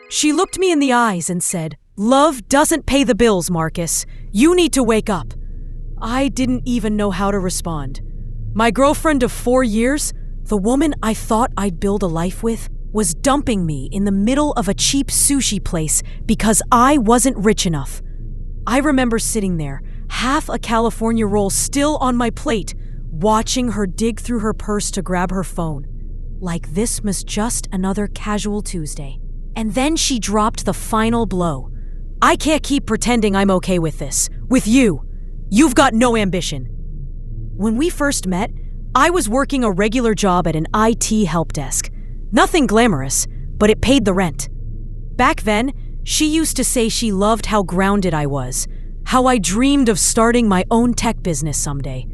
She looked me in the eyes and said, "Love doesn't pay the bills, Marcus. You need to wake up." I didn't even know how to respond. My girlfriend of 4 years, the woman I thought I'd build a life with, was dumping me in the middle of a cheap sushi place because I wasn't rich enough. I remember sitting there, half a California roll still on my plate, watching her dig through her purse to grab her phone. Like this was just another casual Tuesday. And then she dropped the final blow. "I can't keep pretending I'm okay with this. With you. You've got no ambition." When we first met, I was working a regular job at an IT help desk. Nothing glamorous, but it paid the rent. Back then, she used to say she loved how grounded I was, how I dreamed of starting my own tech business someday.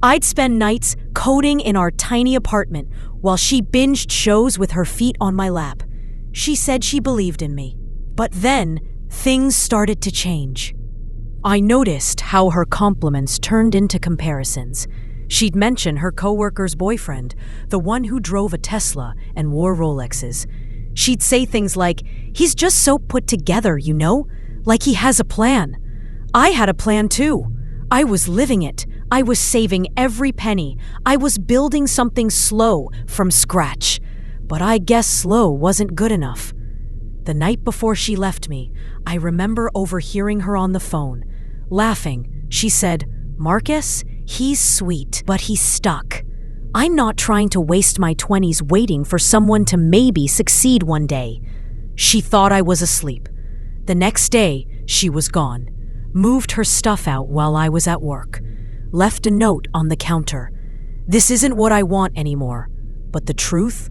I'd spend nights coding in our tiny apartment while she binged shows with her feet on my lap. She said she believed in me. But then, things started to change. I noticed how her compliments turned into comparisons. She'd mention her coworker's boyfriend, the one who drove a Tesla and wore Rolexes. She'd say things like, "He's just so put together, you know? Like he has a plan." I had a plan too. I was living it. I was saving every penny. I was building something slow from scratch. But I guess slow wasn't good enough. The night before she left me, I remember overhearing her on the phone. Laughing, she said, "Marcus, he's sweet, but he's stuck. I'm not trying to waste my 20s waiting for someone to maybe succeed one day." She thought I was asleep. The next day, she was gone. Moved her stuff out while I was at work. Left a note on the counter. "This isn't what I want anymore." But the truth?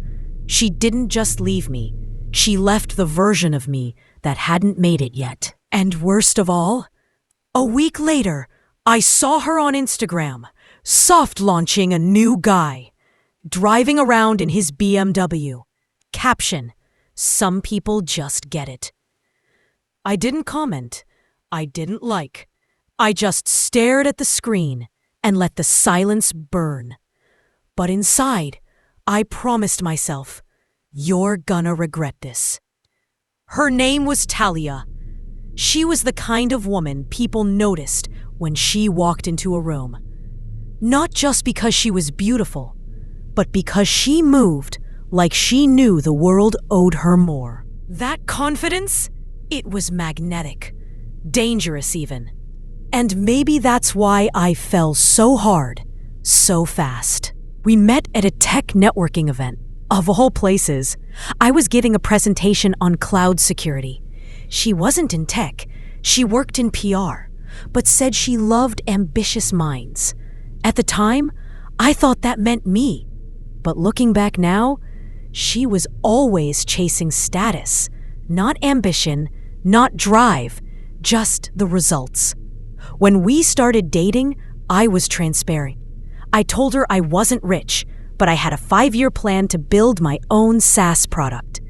She didn't just leave me. She left the version of me that hadn't made it yet. And worst of all, a week later, I saw her on Instagram, soft launching a new guy, driving around in his BMW. Caption, "Some people just get it." I didn't comment. I didn't like. I just stared at the screen and let the silence burn. But inside, I promised myself, "You're gonna regret this." Her name was Talia. She was the kind of woman people noticed when she walked into a room. Not just because she was beautiful, but because she moved like she knew the world owed her more. That confidence, it was magnetic, dangerous even. And maybe that's why I fell so hard, so fast. We met at a tech networking event. Of all places, I was giving a presentation on cloud security. She wasn't in tech, she worked in PR, but said she loved ambitious minds. At the time, I thought that meant me. But looking back now, she was always chasing status, not ambition, not drive, just the results. When we started dating, I was transparent. I told her I wasn't rich, but I had a 5-year plan to build my own SaaS product.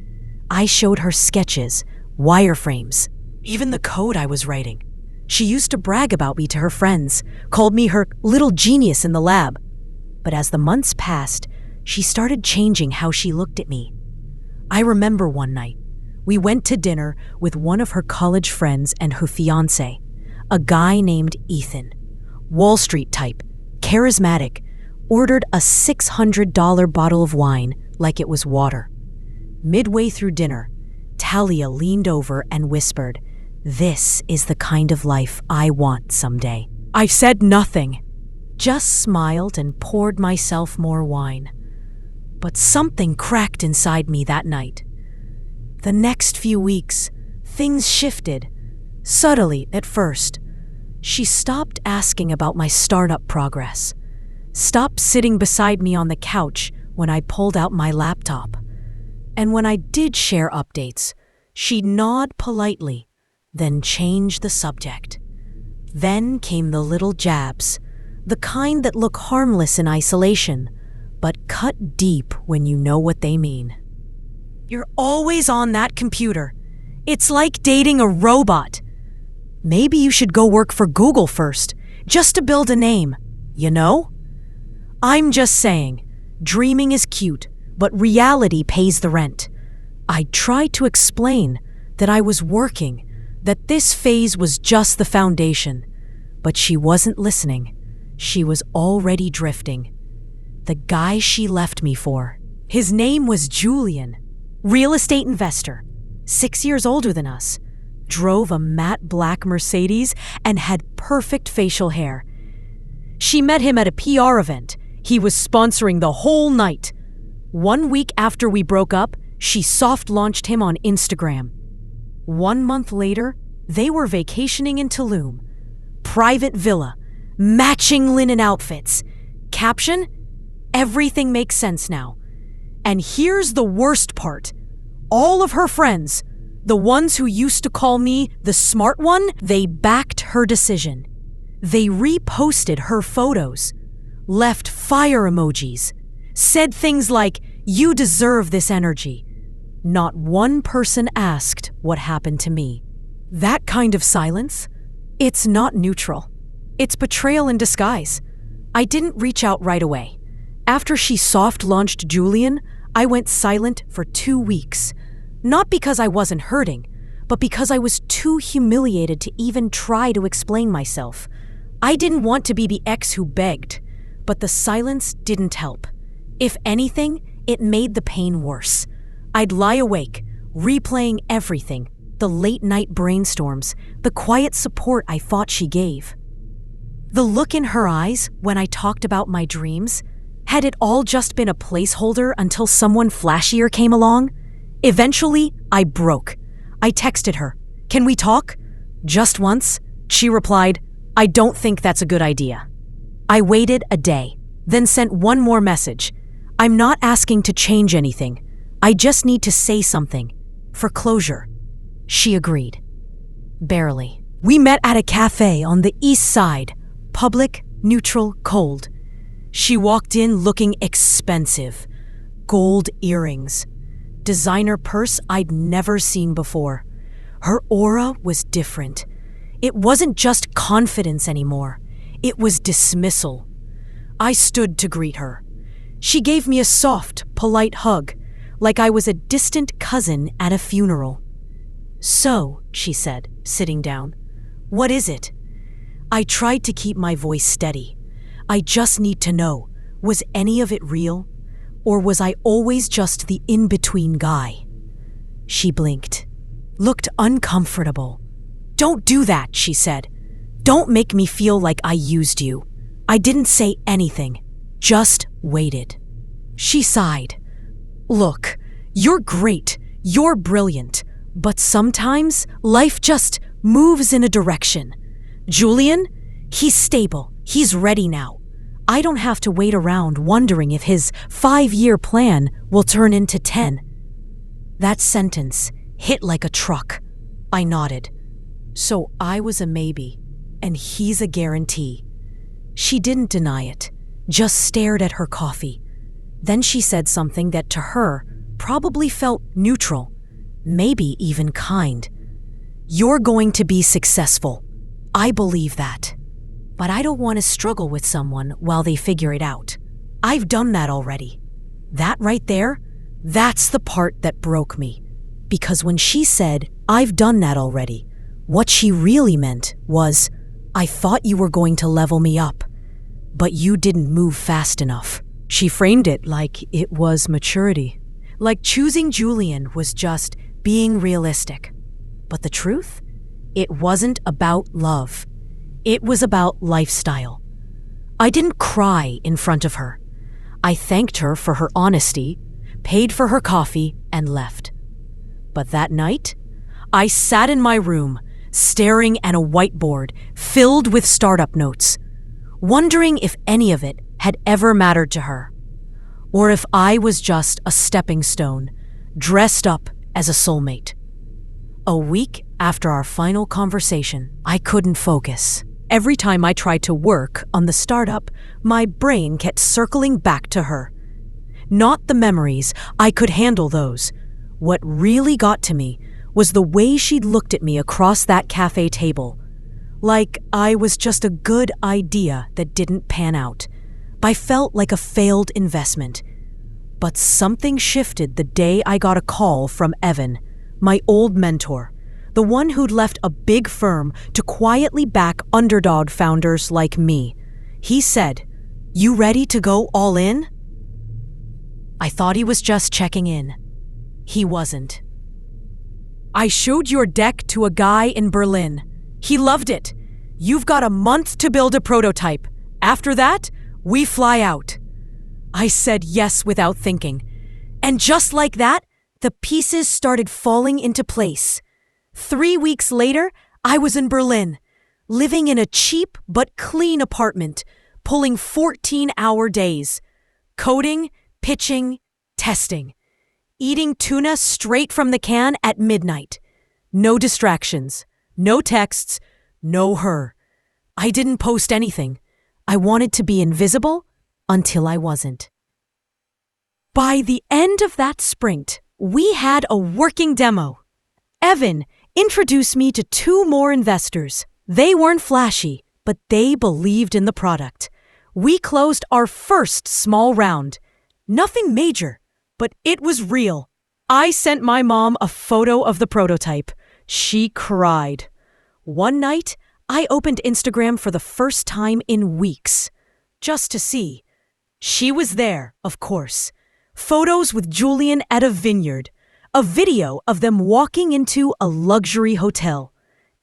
I showed her sketches, wireframes, even the code I was writing. She used to brag about me to her friends, called me her little genius in the lab. But as the months passed, she started changing how she looked at me. I remember one night, we went to dinner with one of her college friends and her fiancé, a guy named Ethan. Wall Street type, charismatic, ordered a $600 bottle of wine like it was water. Midway through dinner, Talia leaned over and whispered, "This is the kind of life I want someday." I said nothing, just smiled and poured myself more wine. But something cracked inside me that night. The next few weeks, things shifted, subtly at first. She stopped asking about my startup progress, stopped sitting beside me on the couch when I pulled out my laptop. And when I did share updates, she'd nod politely, then change the subject. Then came the little jabs, the kind that look harmless in isolation, but cut deep when you know what they mean. "You're always on that computer. It's like dating a robot. Maybe you should go work for Google first, just to build a name, you know?" I'm just saying, dreaming is cute, but reality pays the rent. I tried to explain that I was working, that this phase was just the foundation, but she wasn't listening. She was already drifting. The guy she left me for. His name was Julian, real estate investor, 6 years older than us, drove a matte black Mercedes and had perfect facial hair. She met him at a PR event. He was sponsoring the whole night. 1 week after we broke up, she soft-launched him on Instagram. 1 month later, they were vacationing in Tulum. Private villa, matching linen outfits. Caption? Everything makes sense now. And here's the worst part. All of her friends, the ones who used to call me the smart one, they backed her decision. They reposted her photos, left fire emojis, said things like, "You deserve this energy." Not one person asked what happened to me. That kind of silence, it's not neutral. It's betrayal in disguise. I didn't reach out right away. After she soft-launched Julian, I went silent for 2 weeks. Not because I wasn't hurting, but because I was too humiliated to even try to explain myself. I didn't want to be the ex who begged, but the silence didn't help. If anything, it made the pain worse. I'd lie awake, replaying everything, the late-night brainstorms, the quiet support I thought she gave. The look in her eyes when I talked about my dreams, had it all just been a placeholder until someone flashier came along? Eventually, I broke. I texted her, "Can we talk?" Just once, she replied, "I don't think that's a good idea." I waited a day, then sent one more message. "I'm not asking to change anything. I just need to say something. For closure." She agreed. Barely. We met at a cafe on the east side. Public, neutral, cold. She walked in looking expensive. Gold earrings. Designer purse I'd never seen before. Her aura was different. It wasn't just confidence anymore. It was dismissal. I stood to greet her. She gave me a soft, polite hug, like I was a distant cousin at a funeral. "So," she said, sitting down, "what is it?" I tried to keep my voice steady. "I just need to know, was any of it real? Or was I always just the in-between guy?" She blinked, looked uncomfortable. "Don't do that," she said. "Don't make me feel like I used you." I didn't say anything, just waited. She sighed. "Look, you're great, you're brilliant, but sometimes life just moves in a direction. Julian, he's stable, he's ready now. I don't have to wait around wondering if his 5-year plan will turn into 10. That sentence hit like a truck. I nodded. So I was a maybe, and he's a guarantee. She didn't deny it, just stared at her coffee. Then she said something that to her probably felt neutral, maybe even kind. "You're going to be successful. I believe that. But I don't want to struggle with someone while they figure it out. I've done that already." That right there, that's the part that broke me. Because when she said, "I've done that already," what she really meant was, "I thought you were going to level me up, but you didn't move fast enough." She framed it like it was maturity. Like choosing Julian was just being realistic. But the truth? It wasn't about love. It was about lifestyle. I didn't cry in front of her. I thanked her for her honesty, paid for her coffee, and left. But that night, I sat in my room, staring at a whiteboard filled with startup notes, wondering if any of it had ever mattered to her, or if I was just a stepping stone, dressed up as a soulmate. A week after our final conversation, I couldn't focus. Every time I tried to work on the startup, my brain kept circling back to her. Not the memories, I could handle those. What really got to me was the way she'd looked at me across that cafe table, like I was just a good idea that didn't pan out. I felt like a failed investment. But something shifted the day I got a call from Evan, my old mentor, the one who'd left a big firm to quietly back underdog founders like me. He said, "You ready to go all in?" I thought he was just checking in. He wasn't. "I showed your deck to a guy in Berlin. He loved it. You've got a month to build a prototype. After that, we fly out." I said yes without thinking. And just like that, the pieces started falling into place. 3 weeks later, I was in Berlin, living in a cheap but clean apartment, pulling 14-hour days, coding, pitching, testing, eating tuna straight from the can at midnight. No distractions, no texts, no her. I didn't post anything. I wanted to be invisible until I wasn't. By the end of that sprint, we had a working demo. Evan introduced me to 2 more investors. They weren't flashy, but they believed in the product. We closed our first small round. Nothing major, but it was real. I sent my mom a photo of the prototype. She cried. One night, I opened Instagram for the first time in weeks, just to see. She was there, of course. Photos with Julian at a vineyard. A video of them walking into a luxury hotel.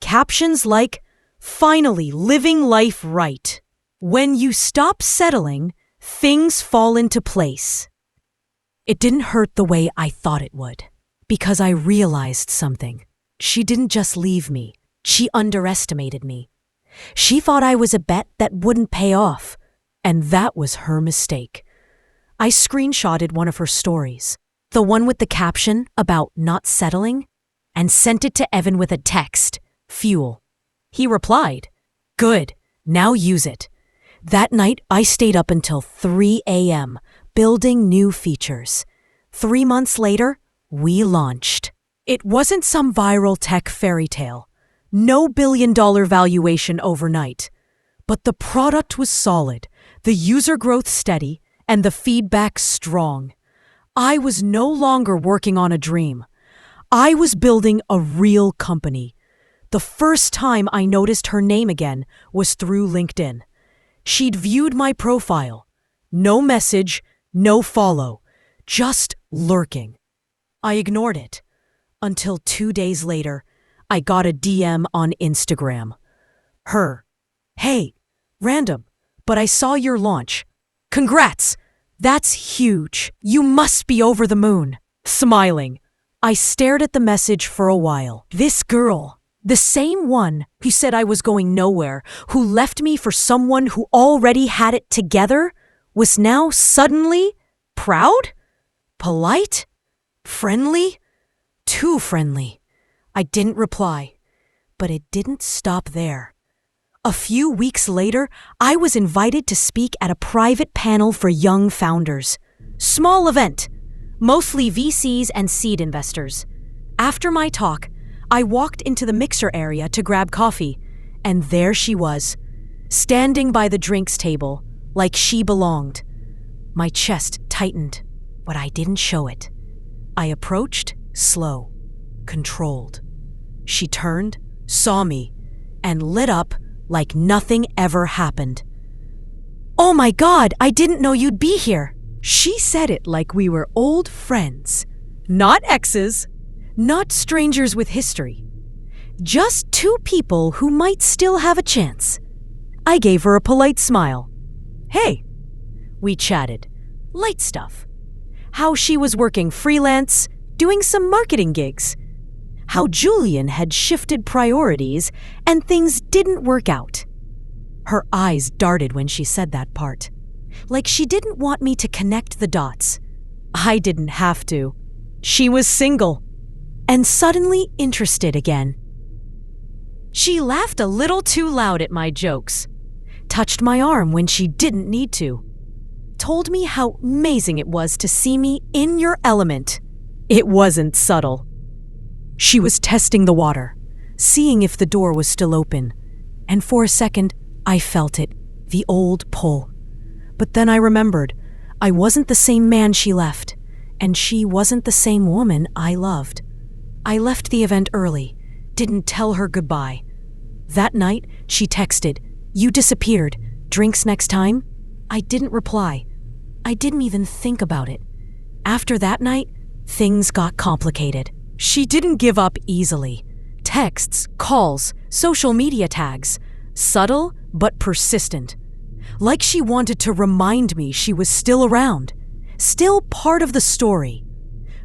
Captions like, "Finally living life right." When you stop settling, things fall into place. It didn't hurt the way I thought it would, because I realized something. She didn't just leave me. She underestimated me. She thought I was a bet that wouldn't pay off, and that was her mistake. I screenshotted one of her stories, the one with the caption about not settling, and sent it to Evan with a text, "Fuel." He replied, "Good, now use it." That night, I stayed up until 3 a.m., building new features. 3 months later, we launched. It wasn't some viral tech fairy tale. No billion-dollar valuation overnight. But the product was solid, the user growth steady, and the feedback strong. I was no longer working on a dream. I was building a real company. The first time I noticed her name again was through LinkedIn. She'd viewed my profile. No message, no follow, just lurking. I ignored it. Until 2 days later, I got a DM on Instagram. Her. "Hey, random, but I saw your launch. Congrats! That's huge. You must be over the moon." Smiling, I stared at the message for a while. This girl, the same one who said I was going nowhere, who left me for someone who already had it together, was now suddenly proud? Polite? Friendly? Too friendly. I didn't reply, but it didn't stop there. A few weeks later, I was invited to speak at a private panel for young founders. Small event, mostly VCs and seed investors. After my talk, I walked into the mixer area to grab coffee, and there she was, standing by the drinks table, like she belonged. My chest tightened, but I didn't show it. I approached, slow, controlled. She turned, saw me, and lit up like nothing ever happened. "Oh my God, I didn't know you'd be here." She said it like we were old friends. Not exes, not strangers with history. Just 2 people who might still have a chance. I gave her a polite smile. "Hey." We chatted. Light stuff. How she was working freelance, doing some marketing gigs. How Julian had shifted priorities and things didn't work out. Her eyes darted when she said that part, like she didn't want me to connect the dots. I didn't have to. She was single, and suddenly interested again. She laughed a little too loud at my jokes, touched my arm when she didn't need to, told me how amazing it was to see me in your element. It wasn't subtle. She was testing the water, seeing if the door was still open, and for a second, I felt it, the old pull. But then I remembered, I wasn't the same man she left, and she wasn't the same woman I loved. I left the event early, didn't tell her goodbye. That night, she texted, "You disappeared. Drinks next time?" I didn't reply. I didn't even think about it. After that night, things got complicated. She didn't give up easily. Texts, calls, social media tags. Subtle but persistent. Like she wanted to remind me she was still around. Still part of the story.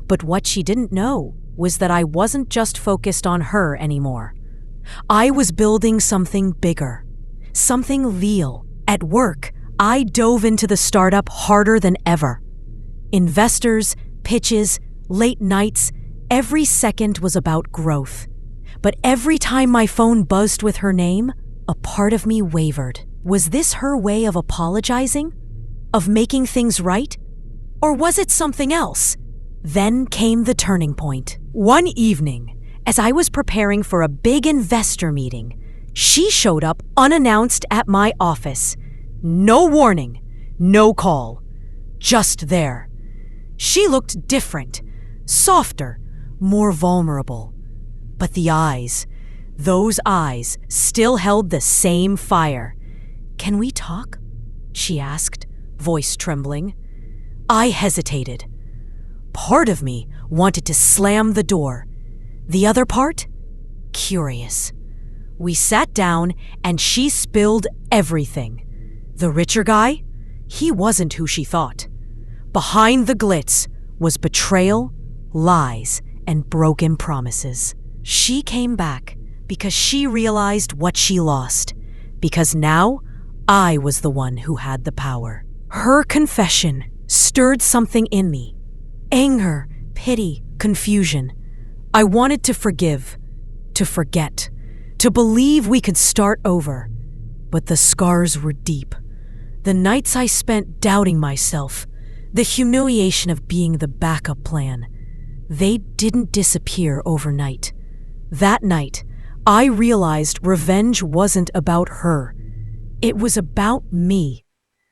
But what she didn't know was that I wasn't just focused on her anymore. I was building something bigger. Something real. At work, I dove into the startup harder than ever. Investors, pitches, late nights, every second was about growth. But every time my phone buzzed with her name, a part of me wavered. Was this her way of apologizing? Of making things right? Or was it something else? Then came the turning point. One evening, as I was preparing for a big investor meeting, she showed up unannounced at my office. No warning, no call. Just there. She looked different, softer, more vulnerable. But the eyes, those eyes still held the same fire. "Can we talk?" she asked, voice trembling. I hesitated. Part of me wanted to slam the door. The other part? Curious. We sat down and she spilled everything. The richer guy? He wasn't who she thought. Behind the glitz was betrayal, lies, and broken promises. She came back because she realized what she lost. Because now, I was the one who had the power. Her confession stirred something in me. Anger, pity, confusion. I wanted to forgive, to forget, to believe we could start over. But the scars were deep. The nights I spent doubting myself, the humiliation of being the backup plan, they didn't disappear overnight. That night, I realized revenge wasn't about her. It was about me,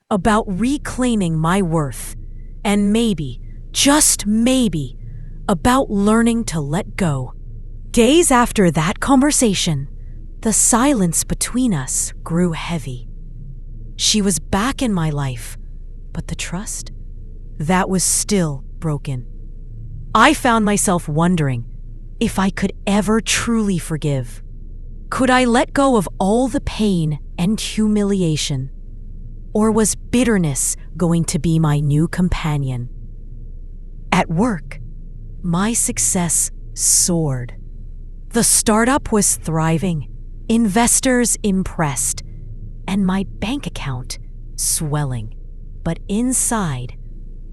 about reclaiming my worth, and maybe, just maybe, about learning to let go. Days after that conversation, the silence between us grew heavy. She was back in my life, but the trust? That was still broken. I found myself wondering if I could ever truly forgive. Could I let go of all the pain and humiliation? Or was bitterness going to be my new companion? At work, my success soared. The startup was thriving, investors impressed, and my bank account swelling. But inside,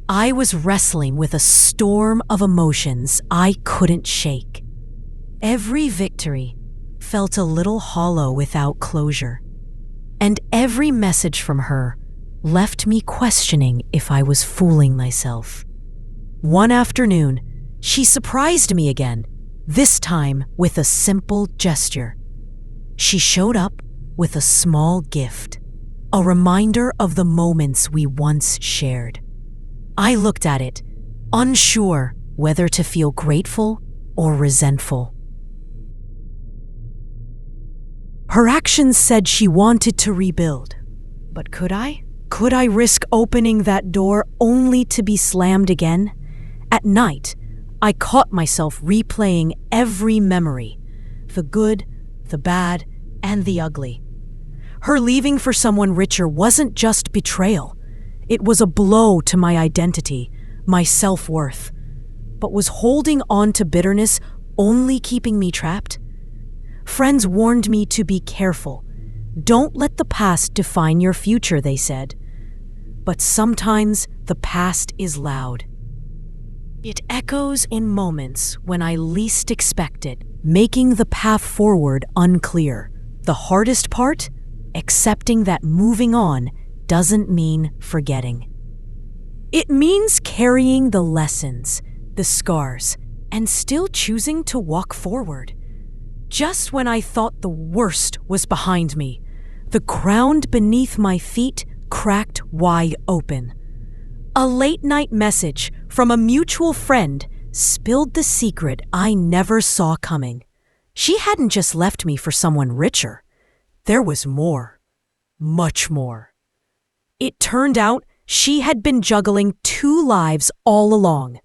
I was wrestling with a storm of emotions I couldn't shake. Every victory felt a little hollow without closure, and every message from her left me questioning if I was fooling myself. One afternoon, she surprised me again, this time with a simple gesture. She showed up with a small gift, a reminder of the moments we once shared. I looked at it, unsure whether to feel grateful or resentful. Her actions said she wanted to rebuild. But could I? Could I risk opening that door only to be slammed again? At night, I caught myself replaying every memory, the good, the bad, and the ugly. Her leaving for someone richer wasn't just betrayal. It was a blow to my identity, my self-worth. But was holding on to bitterness only keeping me trapped? Friends warned me to be careful. Don't let the past define your future, they said. But sometimes the past is loud. It echoes in moments when I least expect it, making the path forward unclear. The hardest part? Accepting that moving on doesn't mean forgetting. It means carrying the lessons, the scars, and still choosing to walk forward. Just when I thought the worst was behind me, the ground beneath my feet cracked wide open. A late-night message from a mutual friend spilled the secret I never saw coming. She hadn't just left me for someone richer. There was more. Much more. It turned out she had been juggling two lives all along.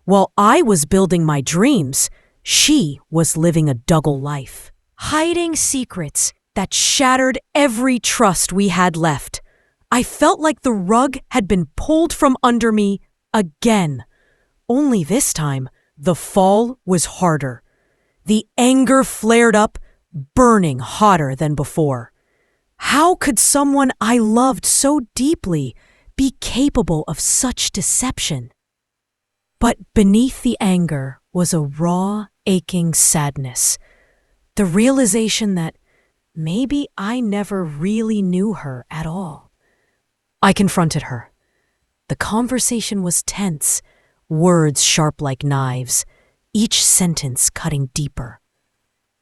While I was building my dreams, she was living a double life, hiding secrets that shattered every trust we had left. I felt like the rug had been pulled from under me again. Only this time, the fall was harder. The anger flared up, burning hotter than before. How could someone I loved so deeply be capable of such deception? But beneath the anger was a raw, aching sadness. The realization that maybe I never really knew her at all. I confronted her. The conversation was tense, words sharp like knives, each sentence cutting deeper.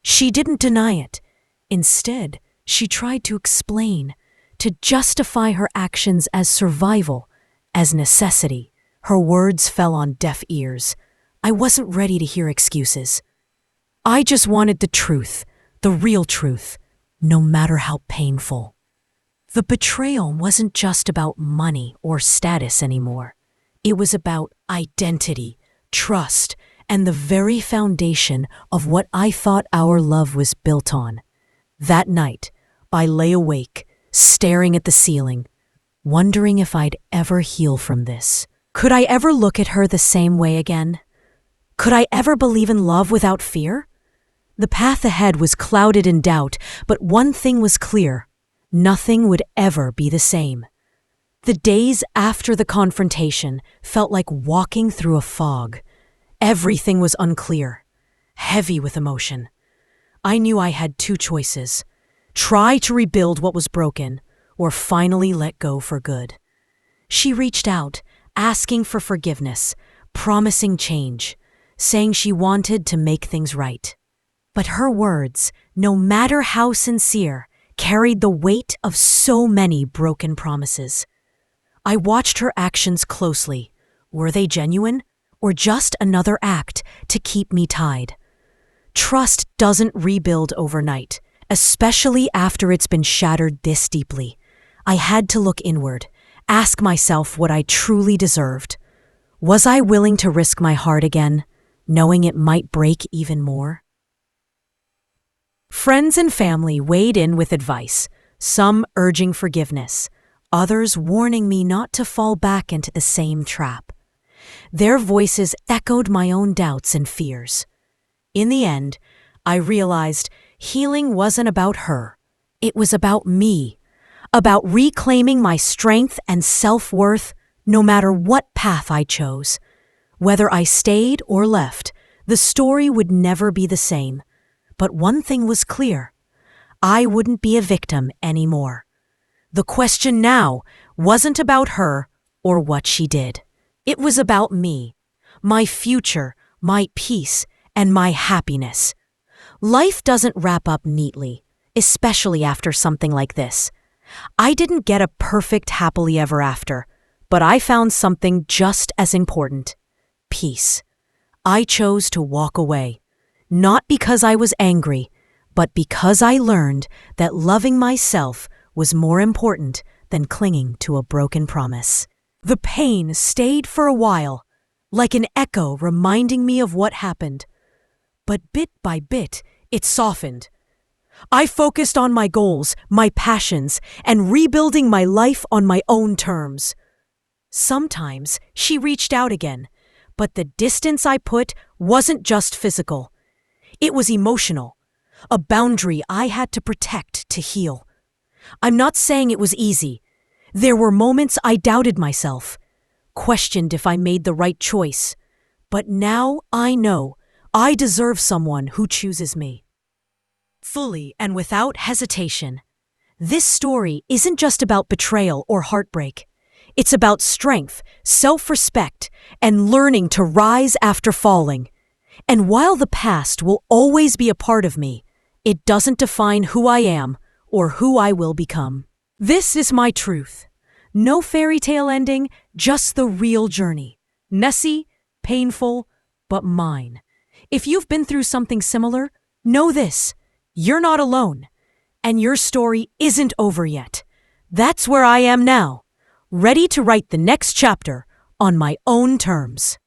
She didn't deny it. Instead, she tried to explain, to justify her actions as survival, as necessity. Her words fell on deaf ears. I wasn't ready to hear excuses. I just wanted the truth, the real truth, no matter how painful. The betrayal wasn't just about money or status anymore. It was about identity, trust, and the very foundation of what I thought our love was built on. That night, I lay awake, staring at the ceiling, wondering if I'd ever heal from this. Could I ever look at her the same way again? Could I ever believe in love without fear? The path ahead was clouded in doubt, but one thing was clear. Nothing would ever be the same. The days after the confrontation felt like walking through a fog. Everything was unclear, heavy with emotion. I knew I had two choices: try to rebuild what was broken, or finally let go for good. She reached out, asking for forgiveness, promising change, saying she wanted to make things right. But her words, no matter how sincere, carried the weight of so many broken promises. I watched her actions closely. Were they genuine, or just another act to keep me tied? Trust doesn't rebuild overnight, especially after it's been shattered this deeply. I had to look inward, ask myself what I truly deserved. Was I willing to risk my heart again, knowing it might break even more? Friends and family weighed in with advice, some urging forgiveness, others warning me not to fall back into the same trap. Their voices echoed my own doubts and fears. In the end, I realized healing wasn't about her. It was about me, about reclaiming my strength and self-worth no matter what path I chose. Whether I stayed or left, the story would never be the same. But one thing was clear: I wouldn't be a victim anymore. The question now wasn't about her or what she did. It was about me, my future, my peace, and my happiness. Life doesn't wrap up neatly, especially after something like this. I didn't get a perfect happily ever after, but I found something just as important: peace. I chose to walk away, not because I was angry, but because I learned that loving myself was more important than clinging to a broken promise. The pain stayed for a while, like an echo reminding me of what happened. But bit by bit, it softened. I focused on my goals, my passions, and rebuilding my life on my own terms. Sometimes she reached out again, but the distance I put wasn't just physical. It was emotional, a boundary I had to protect to heal. I'm not saying it was easy. There were moments I doubted myself, questioned if I made the right choice. But now I know I deserve someone who chooses me. Fully and without hesitation. This story isn't just about betrayal or heartbreak. It's about strength, self-respect, and learning to rise after falling. And while the past will always be a part of me, it doesn't define who I am or who I will become. This is my truth. No fairy tale ending, just the real journey. Messy, painful, but mine. If you've been through something similar, know this: you're not alone. And your story isn't over yet. That's where I am now, ready to write the next chapter on my own terms.